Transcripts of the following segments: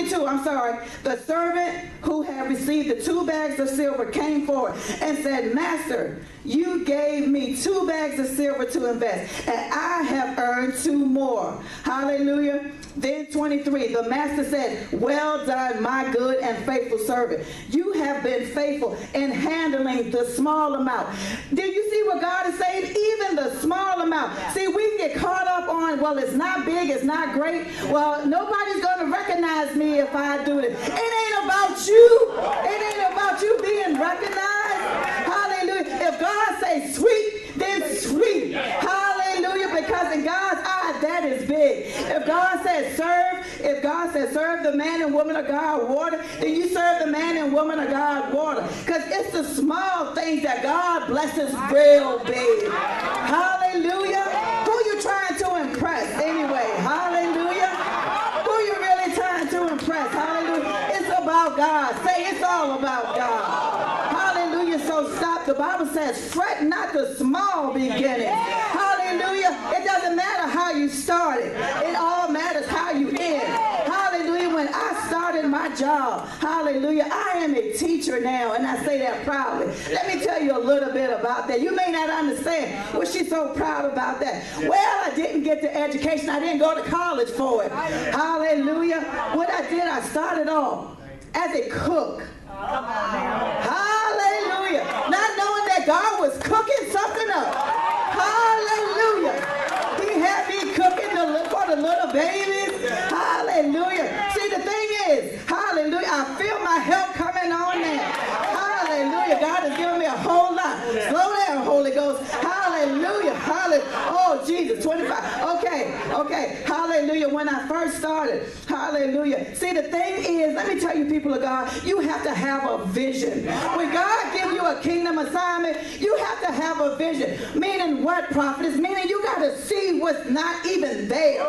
22, I'm sorry. The servant who had received the 2 bags of silver came forward and said, Master, you gave me 2 bags of silver to invest, and I have earned 2 more. Hallelujah. Then 23, the master said, well done, my good and faithful servant. You have been faithful in handling the small amount. Do you see what God is saying? Even the small amount. Yeah. See, we get caught up on, well, it's not big, it's not great. Well, nobody's going to recognize me if I do this. It ain't about you. It ain't about you being recognized. Hallelujah. If God says sweet, then sweet. Hallelujah. Because in God's eyes, that is big. If God says serve the man and woman of God water, then you serve the man and woman of God water. Because it's the small things that God blesses real big. Hallelujah. Who you trying to impress anyway? Hallelujah. Who you really trying to impress? Hallelujah. It's about God. Say it's all about God. Hallelujah. So stop. The Bible says, fret not the small beginnings. Hallelujah. It doesn't matter how you started. It all matters how you end. Hallelujah. When I started my job, hallelujah, I am a teacher now, and I say that proudly. Let me tell you a little bit about that. You may not understand what she's so proud about that. Well, I didn't get the education. I didn't go to college for it. Hallelujah. What I did, I started off as a cook. Hallelujah. Not knowing that God was cooking something up. Hallelujah. He had me cooking for the little babies. Hallelujah. See, the thing is, hallelujah, I feel my help coming on now. Hallelujah. God has given me a whole lot. Slow down, Holy Ghost. Hallelujah. Hallelujah. Oh, Jesus, 25. Okay. Hallelujah. When I first started, hallelujah. See, the thing is, let me tell you, people of God, you have to have a vision. When God gives you a kingdom assignment, you have to have a vision. Meaning what, prophetess? Meaning you got to see what's not even there.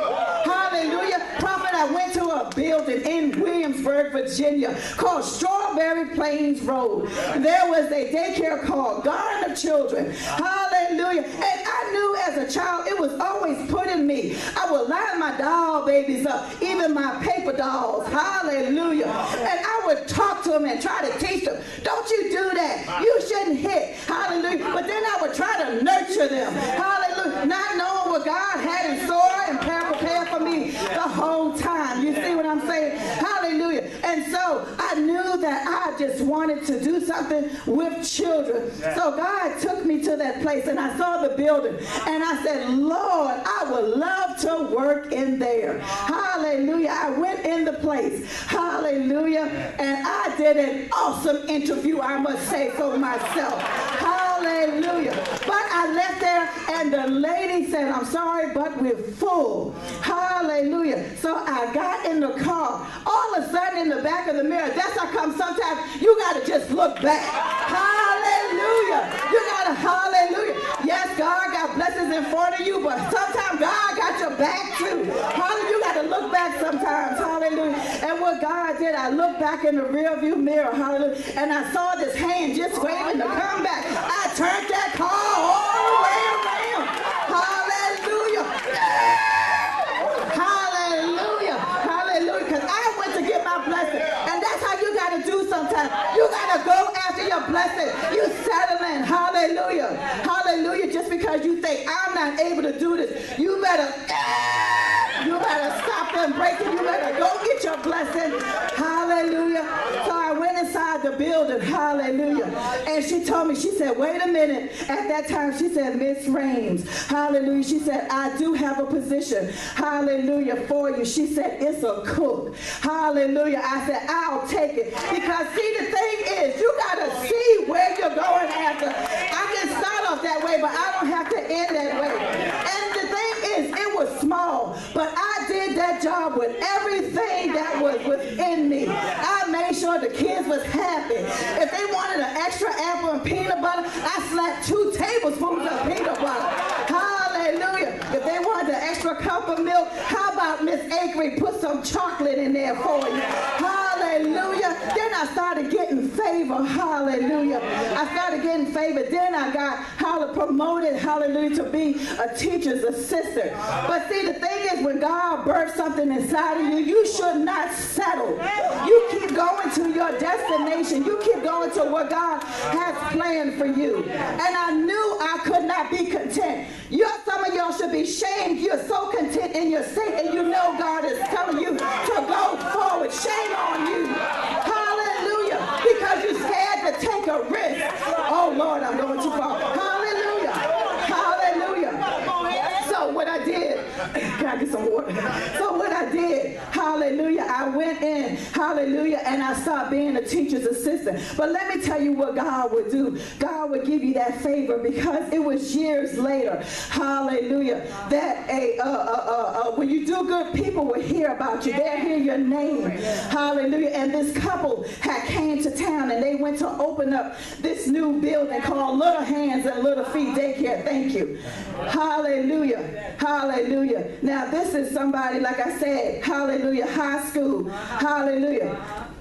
Hallelujah. Prophet, I went to a building in Williamsburg, Virginia called Strawberry Plains Road. There was a daycare called Garden of Children. Hallelujah. And I knew as a child it was always put in me. I would line my doll babies up, even my paper dolls. Hallelujah. And I would talk to them and try to teach them. Don't you do that. You shouldn't hit. Hallelujah. But then I would try to nurture them. Hallelujah. Not knowing what God had in store and prepared for me the whole time. You see what I'm saying? Hallelujah. And so I knew that I just wanted to do something with children. So God took me to that place, and I saw the building, and I said, Lord, I would love to work in there. Hallelujah. I went in the place. Hallelujah. And I did an awesome interview, I must say so myself. Hallelujah. But I left there, and the lady said, I'm sorry, but we're full. Hallelujah. So I got in the car. All of a sudden, in the back of the mirror, that's how come sometimes you got to just look back. Hallelujah. You got to, hallelujah. Yes, God got blessings in front of you, but sometimes God got your back too. Hallelujah. You got to look back sometimes. Hallelujah. And what God did, I looked back in the rearview mirror. Hallelujah. And I saw this hand just waving to come back. I turned that car all the way around. Hallelujah. Hallelujah. Hallelujah. Because I went to get my blessing. And that's how you got to do sometimes. You got to go after your blessing. You settling. Hallelujah. Hallelujah. Just because you think I'm not able to do this, you better stop them breaking. You better go get your blessing. Hallelujah. So I went inside the building. Hallelujah. And she told me, she said, wait a minute. At that time, she said, Miss Rames. Hallelujah. She said, I do have a position. Hallelujah. For you. She said, it's a cook. Hallelujah. I said, I'll take it. Because see, the thing is, you got to see where you're going after. I can start off that way, but I don't have to end that way. And the thing is, it was small, but I did that job with everything that was within me. I made sure the kids was happy. If they wanted an extra apple and peanut butter, I slapped 2 tablespoons of peanut butter. Hallelujah. If they wanted an extra cup of milk, how about Miss Akery put some chocolate in there for you? Hallelujah. Then I started getting favor. Hallelujah. I started getting favor. Then I got promoted, hallelujah, to be a teacher's assistant. But see, the thing is, when God birthed something inside of you, you should not settle your destination. You keep going to what God has planned for you. And I knew I could not be content. Some of y'all should be shamed. You're so content in your state, and you know God is telling you to go forward. Shame on you. Hallelujah. Because you're scared to take a risk. Oh, Lord, I'm going too far. Hallelujah. Hallelujah. So what I did, can I get some water? So what I did, hallelujah, I went in, hallelujah, and I started being a teacher's assistant. But let me tell you what God would do. God would give you that favor, because it was years later, hallelujah, that when you do good, people will hear about you. They'll hear your name, hallelujah. And this couple had came to town, and they went to open up this new building called Little Hands and Little Feet Daycare. Thank you. Hallelujah. Hallelujah. Now this is somebody, like I said, hallelujah, high school. Hallelujah.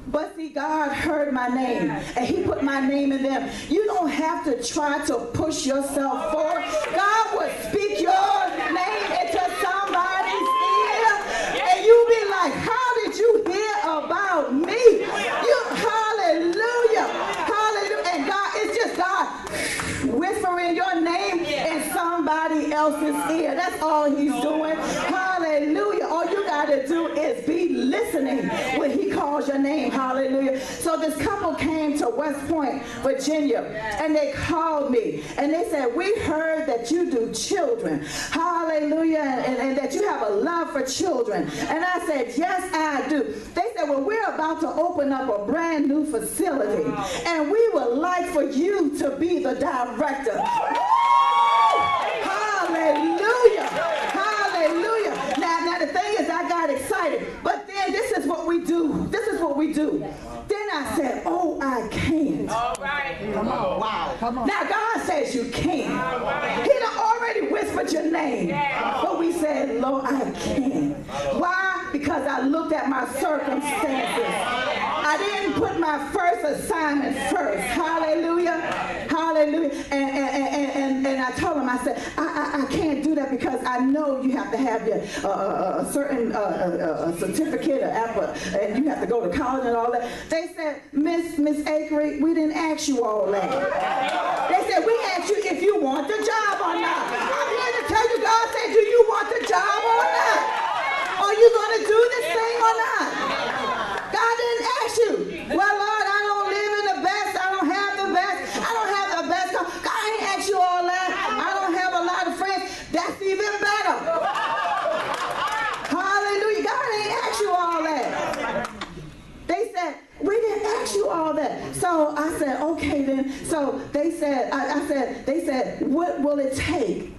But see, God heard my name, and he put my name in them. You don't have to try to push yourself forward. God will speak your name into somebody's ear, and you be like, how did you hear about me? Hallelujah. Hallelujah. And God, it's just God whispering your name in somebody else's ear. That's all he's doing. Hallelujah. All you got to do is be listening when he calls your name. Hallelujah. So this couple came to West Point, Virginia, and they called me, and they said, we heard that you do children. Hallelujah. And that you have a love for children. And I said, yes, I do. They said, well, we're about to open up a brand new facility, and we would like for you to be the director. Hallelujah. Hallelujah. Now the thing is, I got excited, but then this is what we do. This is what we do. Then I said, oh, I can't. All right. Come on. Wow. Come on. Now God says you can. He done already whispered your name. But we said, Lord, I can't. Why? Because I looked at my circumstances. I didn't put my first assignment first. Hallelujah. Hallelujah. And I told him, I said, I can't do that, because I know you have to have your certain certificate and you have to go to college and all that. They said, Miss Akery, we didn't ask you all that. They said, we asked you if you want the job or not. I'm here to tell you, God said, do you want the job or not? Are you going to do this thing or not? God didn't ask you. Well, Lord, I don't live in the best. I don't have the best. I don't have the best. God ain't asked you all that. I don't have a lot of friends. That's even better. Hallelujah. God ain't asked you all that. They said, we didn't ask you all that. So I said, okay then. So they said, they said, what will it take?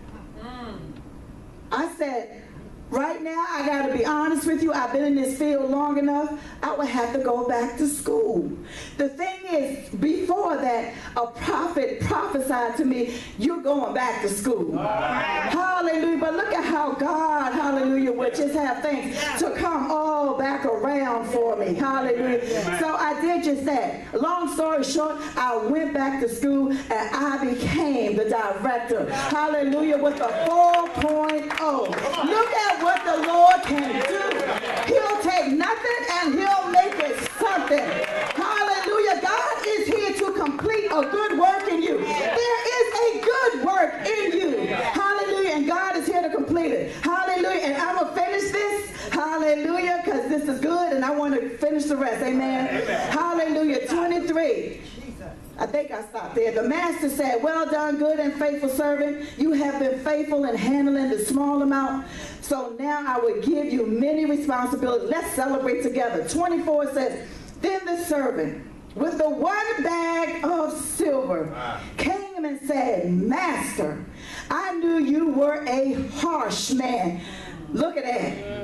I said, right now, I got to be honest with you. I've been in this field long enough. I would have to go back to school. The thing is, before that, a prophet prophesied to me, you're going back to school. Hallelujah. But look at how God, hallelujah, would just have things to come all back around for me. Hallelujah. So I did just that. Long story short, I went back to school, and I became the director. Hallelujah. With a 4.0. Look at what the Lord can do. He'll take nothing and he'll make it something. Hallelujah. God is here to complete a good work in you. There is a good work in you. Hallelujah. And God is here to complete it. Hallelujah. And I'm going to finish this. Hallelujah. Because this is good and I want to finish the rest. Amen. Hallelujah. 23. I think I stopped there. The master said, well done, good and faithful servant. You have been faithful in handling the small amount. So now I will give you many responsibilities. Let's celebrate together. 24 says, then the servant with the one bag of silver came and said, Master, I knew you were a harsh man. Look at that.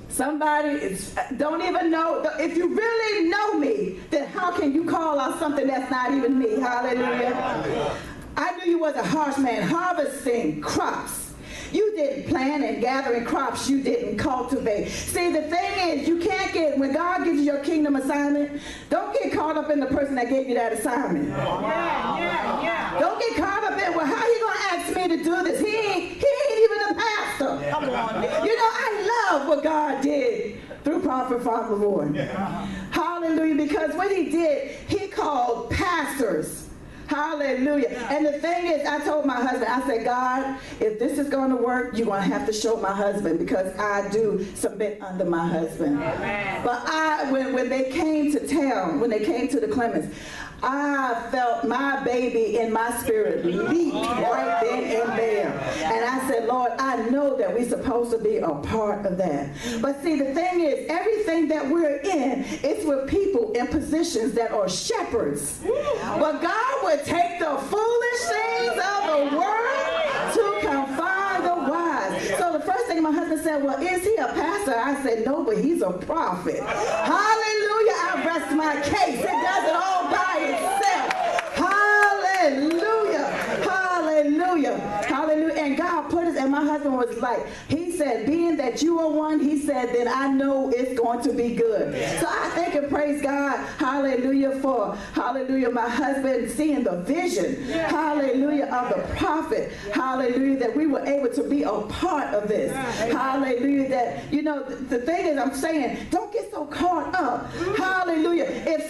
Somebody don't even know. If you really know me, then how can you call out something that's not even me? Hallelujah. I knew you was a harsh man, harvesting crops. You didn't plant, and gathering crops you didn't cultivate. See, the thing is, you can't get, when God gives you your kingdom assignment, don't get caught up in the person that gave you that assignment. Don't get caught up in, well, how you going to ask me to do this? He ain't even a pastor. Come on. You know, I love what God did through Prophet Father Lord. Hallelujah. Hallelujah. Because what he did, he called pastors. Hallelujah. And the thing is, I told my husband, I said, God, if this is going to work, you're going to have to show my husband, because I do submit under my husband. Amen. But when they came to town, when they came to the Clements, I felt my baby in my spirit leap right then and there. And I said, Lord, I know that we're supposed to be a part of that. But see, the thing is, everything that we're in is with people in positions that are shepherds. But God would take the foolish things of the world to confine the wise. So the first thing my husband said, well, is he a pastor? I said, no, but he's a prophet. Hallelujah. I rest my case. It does it all by itself. Hallelujah. Hallelujah. Hallelujah. And God put us, and my husband was like, he said, being that you are one, he said, then I know it's going to be good. So I thank and praise God, hallelujah, for, hallelujah, my husband seeing the vision, hallelujah, of the prophet, hallelujah, that we were able to be a part of this. Hallelujah. That, you know, the thing is, I'm saying, don't get so caught up. Hallelujah. If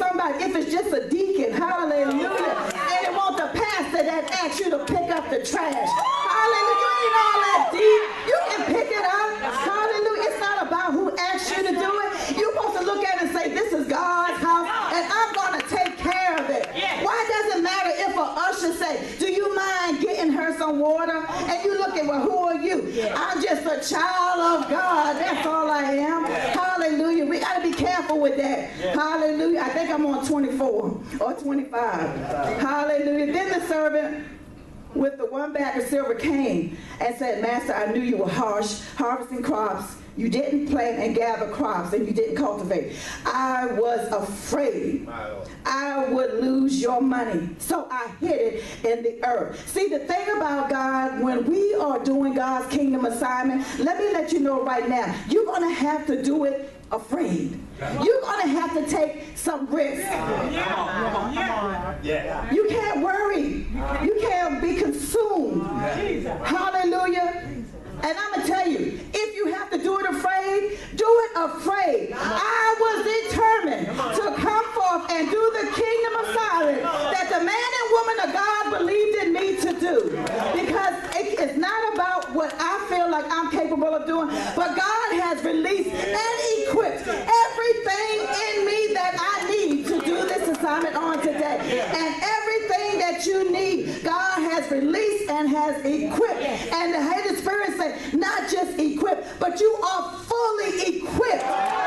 it's just a deacon, hallelujah, and it wants the pastor that asks you to pick up the trash. Hallelujah. You ain't all that deep. You can pick it up. Hallelujah. It's not about who asked you to do it. You're supposed to look at it and say, this is God's house, and I'm going to take care of it. Why does it matter if an usher say, do you mind getting her some water? And you look at, well, who are you? I'm just a child of God. That's all I am. Hallelujah. We got to be careful with that. Hallelujah. I think I'm on 24 or 25. Hallelujah. Then the servant with the one bag of silver came and said, Master, I knew you were harsh, harvesting crops. You didn't plant and gather crops, and you didn't cultivate. I was afraid I would lose your money, so I hid it in the earth. See, the thing about God, when we are doing God's kingdom assignment, let me let you know right now, you're going to have to do it afraid. You're going to have to take some risks. You can't worry. You can't be consumed. Hallelujah. And I'm going to tell you, if you have to do it afraid, do it afraid. I was determined to come forth and do the kingdom assignment that the man and woman of God believed in me to do. Because it's not about what I feel like I'm capable of doing, but God has released and equipped everything in me that I need to do this assignment on today. And everything that you need, God has released and has equipped. And the Holy Spirit said, not just equipped, but you are fully equipped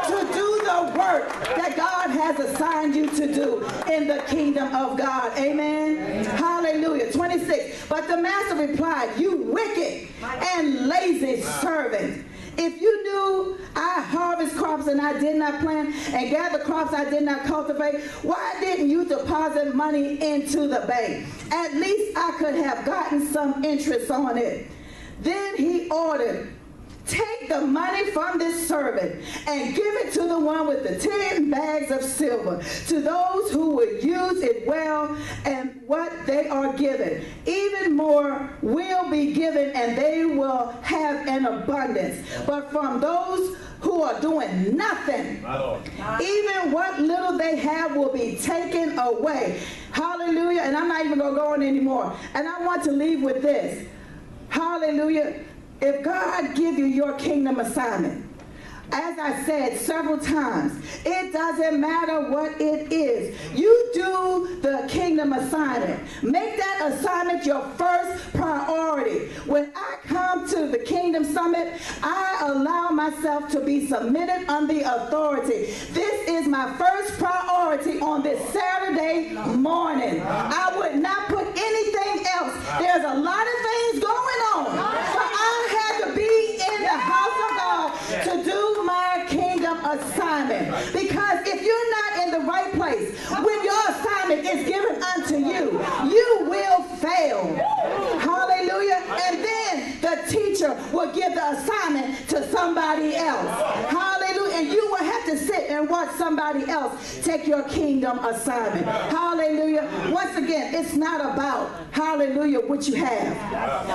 to do the work that God has assigned you to do in the kingdom of God. Amen. Hallelujah. 26. But the master replied, you wicked and lazy servant. If you knew I harvest crops and I did not plant, and gather crops I did not cultivate, why didn't you deposit money into the bank? At least I could have gotten some interest on it. Then he ordered, take the money from this servant and give it to the one with the 10 bags of silver, to those who would use it well, and what they are given, even more will be given, and they will have an abundance. But from those who are doing nothing, even what little they have will be taken away. Hallelujah. And I'm not even going to go on anymore. And I want to leave with this. Hallelujah. If God give you your kingdom assignment, as I said several times, it doesn't matter what it is. You do the kingdom assignment. Make that assignment your first priority. When I come to the Kingdom Summit, I allow myself to be submitted under authority. This is my first priority on this Saturday morning. I would not put anything else. There's a lot of things going on. So I had to be in the house of God to do my kingdom assignment. Because if you're not in the right place when your assignment is given unto you, you will fail. Hallelujah. And then the teacher will give the assignment to somebody else. Hallelujah. And you will have to sit and watch somebody else take your kingdom assignment. Hallelujah. Once again, it's not about, hallelujah, what you have.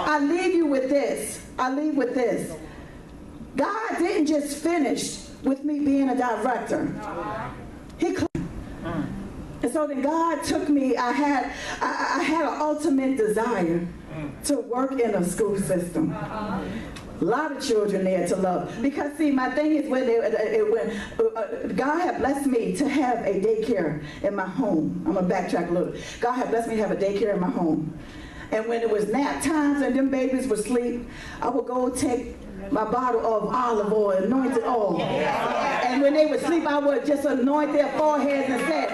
I leave you with this. I leave with this. God didn't just finish with me being a director. And so then God took me, I had an ultimate desire to work in a school system. A lot of children there to love. Because see, my thing is when God had blessed me to have a daycare in my home. I'm going to backtrack a little. God had blessed me to have a daycare in my home. And when it was nap times and them babies would sleep, I would go take my bottle of olive oil, anointed oil. And when they would sleep, I would just anoint their foreheads and say,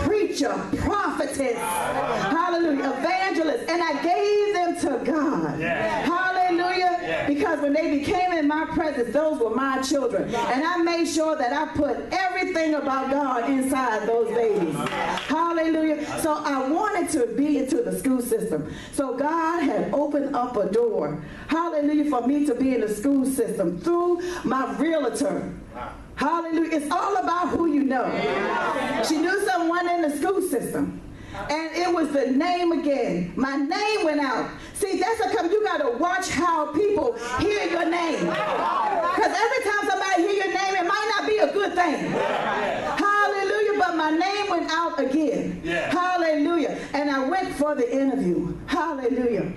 preacher, prophetess, hallelujah, evangelist. And I gave them to God. Hallelujah. Because when they became in my presence, those were my children. And I made sure that I put everything about God inside those babies. Hallelujah. So I wanted to be into the school system. So God had opened up a door, hallelujah, for me to be in the school system through my realtor. Hallelujah. It's all about who you know. She knew someone in the school system. And it was the name again. My name went out. See, that's a come. You got to watch how people hear your name. Because every time somebody hear your name, it might not be a good thing. Hallelujah. But my name went out again. Hallelujah. And I went for the interview. Hallelujah.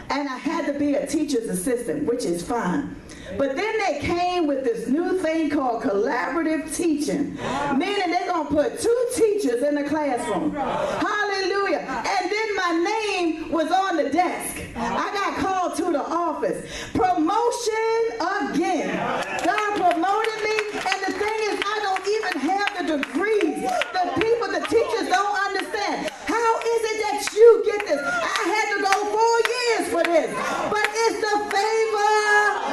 And I had to be a teacher's assistant, which is fine. But then they came with this new thing called collaborative teaching, meaning they're going to put 2 teachers in the classroom. Hallelujah. And then my name was on the desk. I got called to the office. Promotion again. God promoted me, and the thing is, I don't even have the degrees. The teachers don't understand. How is it that you get this? I had to go 4 years for this. But it's the favor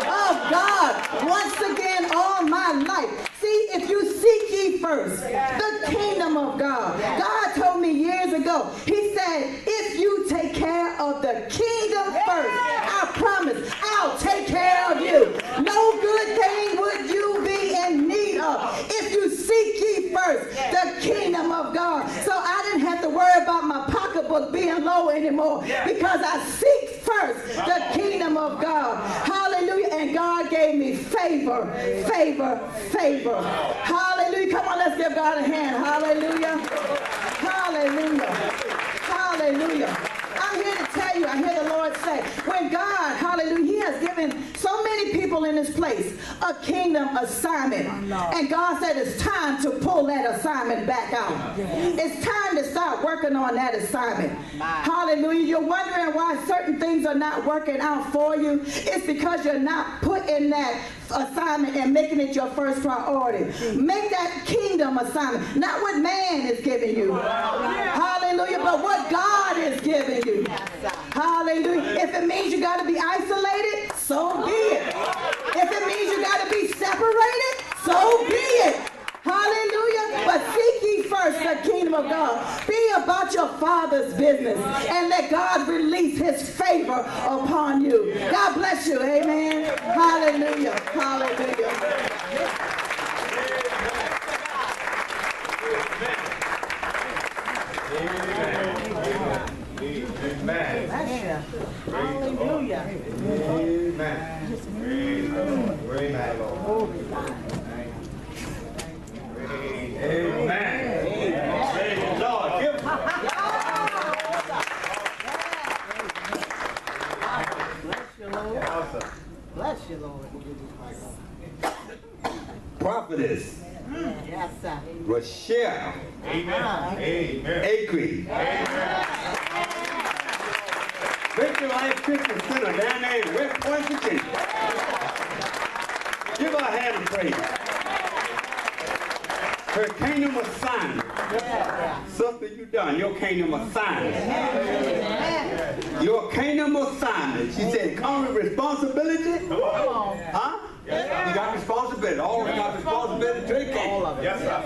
of God. Once again, all my life. See, if you seek ye first the kingdom of God. God told me years ago, he said, if you take care of the kingdom first, I promise I'll take care of you. No good thing would you be in need of if you seek ye first the kingdom of God. So I didn't have to worry about my pocketbook being low anymore because I seek first the kingdom of God. Hallelujah. And God gave me favor, favor, favor. Hallelujah. Come on, let's give God a hand. Hallelujah. Hallelujah. Hallelujah. I'm here to tell you, I hear the Lord say, when God, hallelujah, he has given so many people in this place a kingdom assignment. And God said it's time to pull that assignment back out. It's time to start working on that assignment. Hallelujah. You're wondering why certain things are not working out for you. It's because you're not putting that assignment and making it your first priority. Make that kingdom assignment, not what man is giving you. Hallelujah. But what God is giving you. Hallelujah. If it means you got to be isolated, so be it. If it means you got to be separated, so be it. Hallelujah. But seek ye first the kingdom of God. Be about your Father's business and let God release his favor upon you. God bless you. Amen. Hallelujah. Hallelujah. Amen. Hallelujah. Amen. Praise the Lord. Praise the Lord. Amen. Praise the Lord. Give Bless you, Lord. awesome. Bless you, Lord. Prophetess Yes, sir. Rochelle Amen. Acree. Victory Life Christian Center down there in West Point, Virginia. Give her a hand of praise. Her kingdom assignment. Sister, you done your kingdom assignment. Your kingdom assignment. She said, come with responsibility. Huh? Yes, sir. You got responsibility. All of you got responsibility to the kingdom. Yes, sir.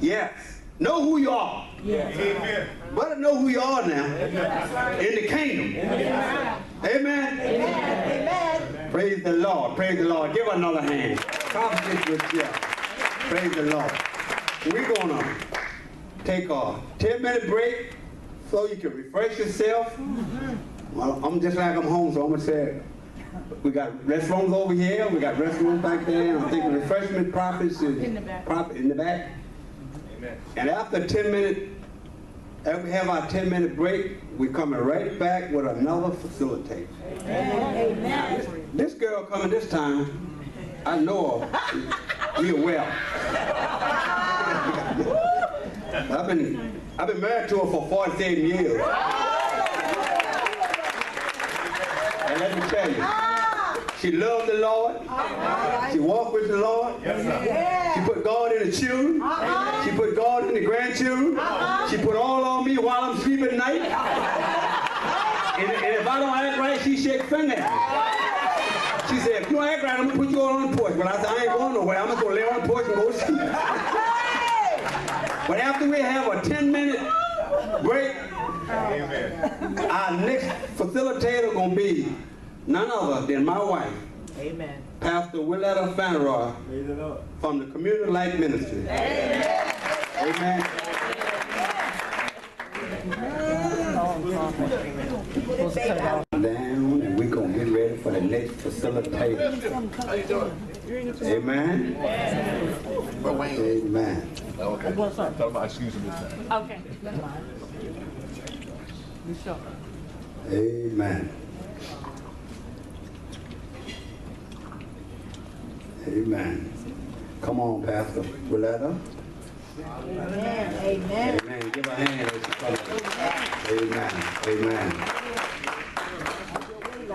Yes. Know who you are. Amen. Better know who you are now. In the kingdom. Amen. Amen. Praise the Lord. Praise the Lord. Give her another hand. Prophetess Rochelle. Praise the Lord. We're going to take a 10-minute break so you can refresh yourself. Well, I'm just like I'm home, so I'm going to say, we got restrooms over here, we got restrooms back there, and I'm thinking refreshment profits in the back. In the back. And after 10 minutes, after we have our 10-minute break, we're coming right back with another facilitator. Amen. This girl coming this time, I know her real well. I've been married to her for 47 years. And let me tell you, she loved the Lord. She walked with the Lord. She put God in the children. She put God in the grandchildren. She put all on me while I'm sleeping at night. And if I don't act right, she shakes finger at me. She said, if you don't act right, I'm going to put you all on the porch. But I said, I ain't going nowhere. I'm just going to lay on the porch and go to sleep. But after we have a 10-minute break, our next facilitator going to be none other than my wife, Amen. Pastor Willetta Fanaroy from the Community Life Ministry. Amen. Down, and we're going to get ready for the next facilitator. Amen. Amen. Okay. Talk about excuse me this time. Okay. Amen. Amen. Come on, Pastor Willetta. Amen. Amen. Amen. Give a hand as she comes. Amen. Amen.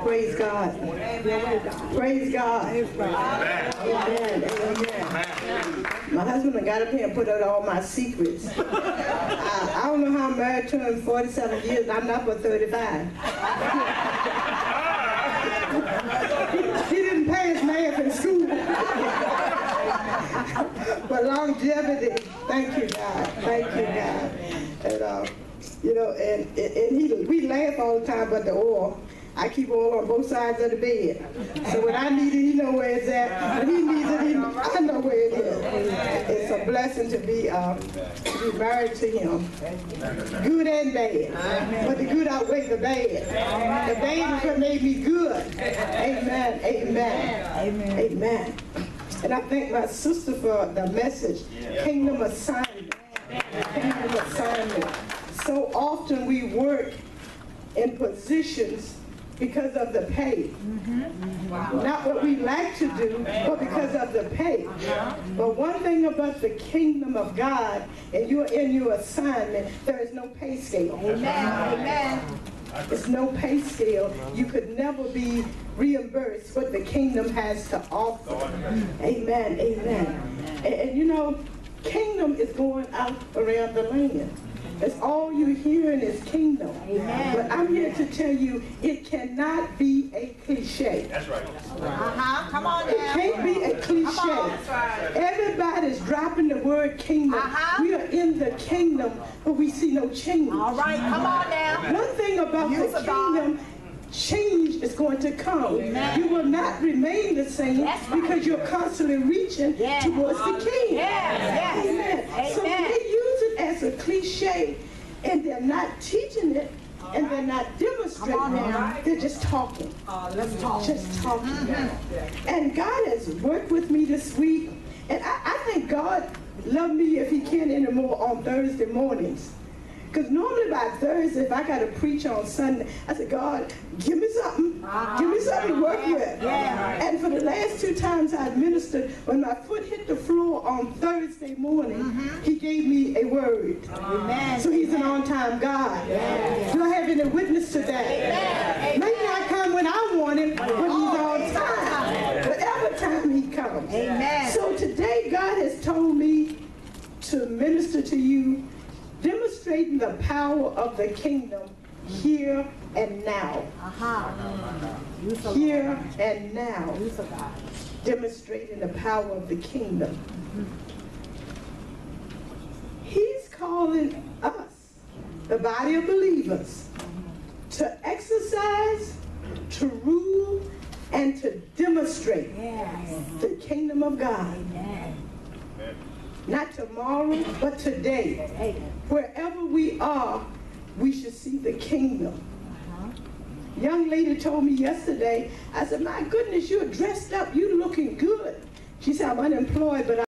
Praise God. Praise God. Amen. Amen. My husband got up here and put out all my secrets. I don't know how I'm married to him 47 years. I'm not but 35. He didn't pass math in school. But longevity, thank you, God. Thank you, God. And, you know, and we laugh all the time about the oil. I keep oil on both sides of the bed. So when I need it, he knows where it's at. When he needs it, I know where it is. It's a blessing to be married to him. Good and bad. But the good outweighs the bad. The bad is what made me good. Amen. Amen. Amen. Amen. And I thank my sister for the message, Kingdom Assignment. Kingdom Assignment. So often we work in positions because of the pay. Not what we like to do, but because of the pay. But one thing about the kingdom of God, and you're in your assignment, there is no pay scale. Amen. Amen. There's no pay scale. You could never be reimbursed what the kingdom has to offer. Amen. Amen. And you know, kingdom is going out around the land. That's all you're hearing is kingdom. Amen. But I'm here to tell you, it cannot be a cliche. That's right. Come on now. It can't be a cliche. That's right. Everybody's dropping the word kingdom. We are in the kingdom, but we see no change. All right, come on now. One thing about the kingdom, change is going to come. Amen. You will not remain the same because you're constantly reaching towards the king. Amen. So when they use it as a cliche and they're not teaching it and they're not demonstrating it, they're just talking. Let's talk. Just talking. And God has worked with me this week, and I think God loved me if he can anymore on Thursday mornings. Because normally by Thursday, if I got to preach on Sunday, I said, God, give me something. Give me something to work with. And for the last 2 times I ministered, when my foot hit the floor on Thursday morning, he gave me a word. So he's an on-time God. Do I have any witness to that? Maybe not come when I want him, but he's on time. Whatever time he comes. So today, God has told me to minister to you, demonstrating the power of the kingdom here and now. Here and now. Demonstrating the power of the kingdom. He's calling us, the body of believers, to exercise, to rule, and to demonstrate the kingdom of God. Not tomorrow, but today. Wherever we are, we should see the kingdom. Young lady told me yesterday, I said, my goodness, you're dressed up, you're looking good. She said, I'm unemployed, but